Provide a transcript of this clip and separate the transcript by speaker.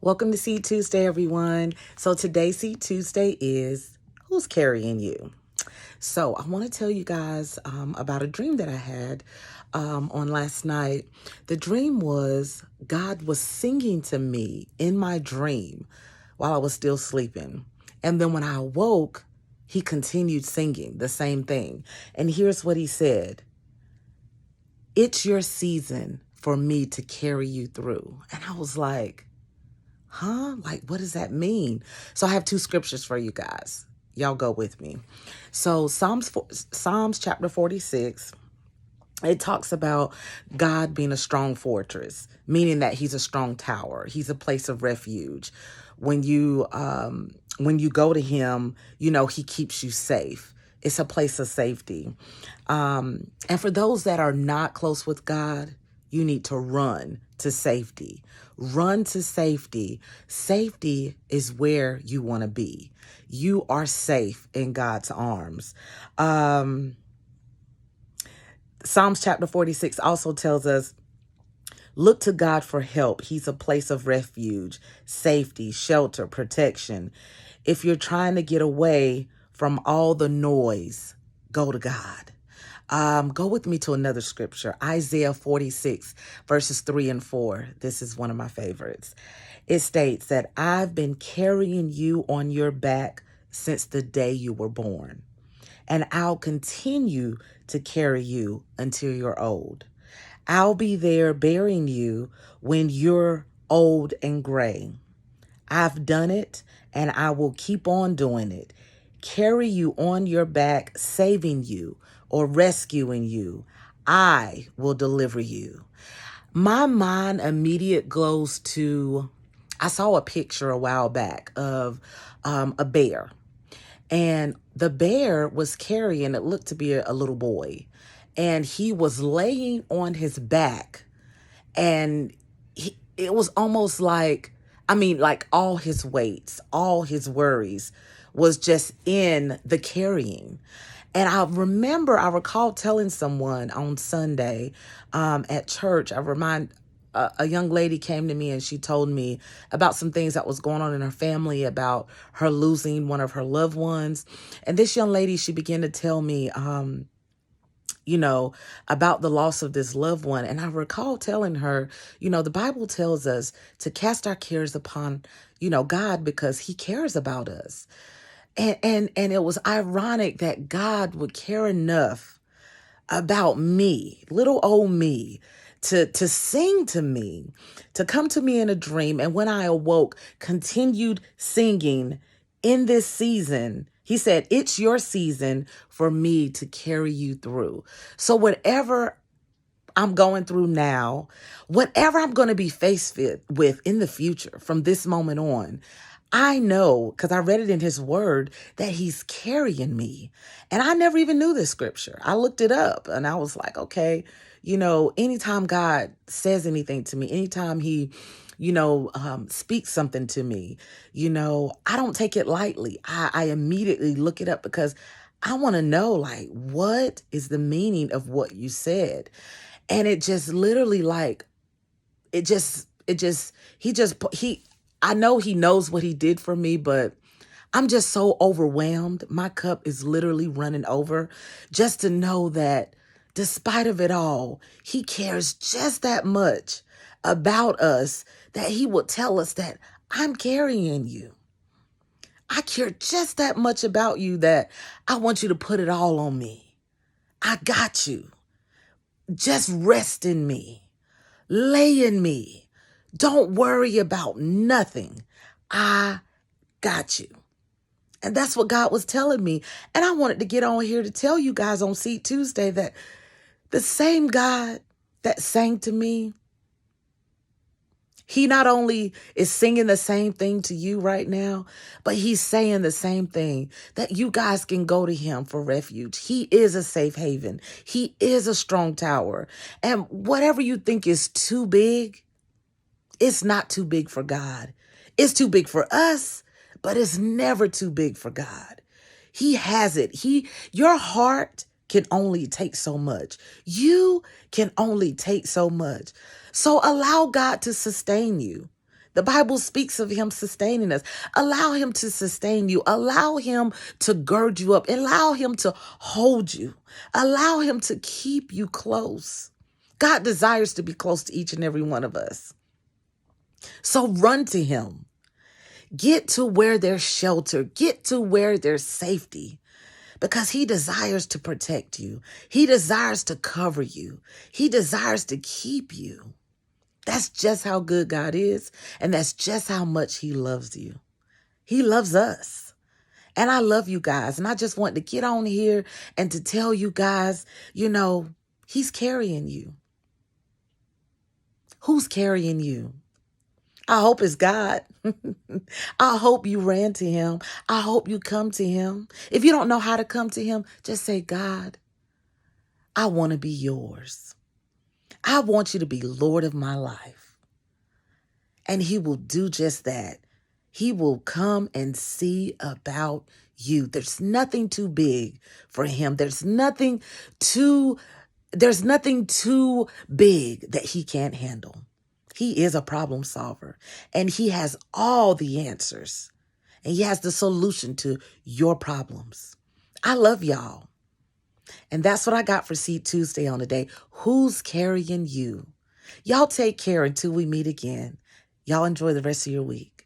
Speaker 1: Welcome to Seed Tuesday, everyone. So today, Seed Tuesday is who's carrying you? So I want to tell you guys about a dream that I had on last night. The dream was God was singing to me in my dream while I was still sleeping. And then when I awoke, he continued singing the same thing. And here's what he said. It's your season for me to carry you through. And I was like, huh? Like, what does that mean? So I have two scriptures for you guys. Y'all go with me. So Psalms chapter 46, it talks about God being a strong fortress, meaning that he's a strong tower. He's a place of refuge. When you go to him, he keeps you safe. It's a place of safety. And for those that are not close with God, you need to run to safety. Run to safety. Safety is where you want to be. You are safe in God's arms. Psalms chapter 46 also tells us, look to God for help. He's a place of refuge, safety, shelter, protection. If you're trying to get away from all the noise, go to God. Go with me to another scripture, Isaiah 46, verses 3 and 4. This is one of my favorites. It states that I've been carrying you on your back since the day you were born, and I'll continue to carry you until you're old. I'll be there bearing you when you're old and gray. I've done it, and I will keep on doing it. Carry you on your back, saving you or rescuing you. I will deliver you. My mind immediate goes to, I saw a picture a while back of a bear. And the bear was carrying, it looked to be a little boy. And he was laying on his back. And it was almost like, like all his weights, all his worries was just in the carrying. And I recall telling someone on Sunday at church, a young lady came to me and she told me about some things that was going on in her family, about her losing one of her loved ones. And this young lady, she began to tell me, about the loss of this loved one. And I recall telling her, the Bible tells us to cast our cares upon, God, because he cares about us. And it was ironic that God would care enough about me, little old me, to sing to me, to come to me in a dream. And when I awoke, continued singing in this season. He said, it's your season for me to carry you through. So whatever I'm going through now, whatever I'm going to be faced with in the future from this moment on, I know, because I read it in his word, that he's carrying me. And I never even knew this scripture. I looked it up and I was like, okay, anytime God says anything to me, anytime he, speaks something to me, I don't take it lightly. I immediately look it up because I want to know, like, what is the meaning of what you said? And it just literally I know he knows what he did for me, but I'm just so overwhelmed. My cup is literally running over just to know that despite of it all, he cares just that much about us that he will tell us that I'm carrying you. I care just that much about you that I want you to put it all on me. I got you. Just rest in me. Lay in me. Don't worry about nothing. I got you. And that's what God was telling me. And I wanted to get on here to tell you guys on Seed Tuesday that the same God that sang to me, he not only is singing the same thing to you right now, but he's saying the same thing, that you guys can go to him for refuge. He is a safe haven. He is a strong tower. And whatever you think is too big, it's not too big for God. It's too big for us, but it's never too big for God. He has it. Your heart can only take so much. You can only take so much. So allow God to sustain you. The Bible speaks of him sustaining us. Allow him to sustain you. Allow him to gird you up. Allow him to hold you. Allow him to keep you close. God desires to be close to each and every one of us. So run to him. Get to where there's shelter. Get to where there's safety. Because he desires to protect you. He desires to cover you. He desires to keep you. That's just how good God is. And that's just how much he loves you. He loves us. And I love you guys. And I just want to get on here and to tell you guys, he's carrying you. Who's carrying you? I hope it's God. I hope you ran to him. I hope you come to him. If you don't know how to come to him, just say, God, I want to be yours. I want you to be Lord of my life. And he will do just that. He will come and see about you. There's nothing too big for him. There's nothing too big that he can't handle. He is a problem solver, and he has all the answers, and he has the solution to your problems. I love y'all. And that's what I got for Seed Tuesday on today. Who's carrying you? Y'all take care until we meet again. Y'all enjoy the rest of your week.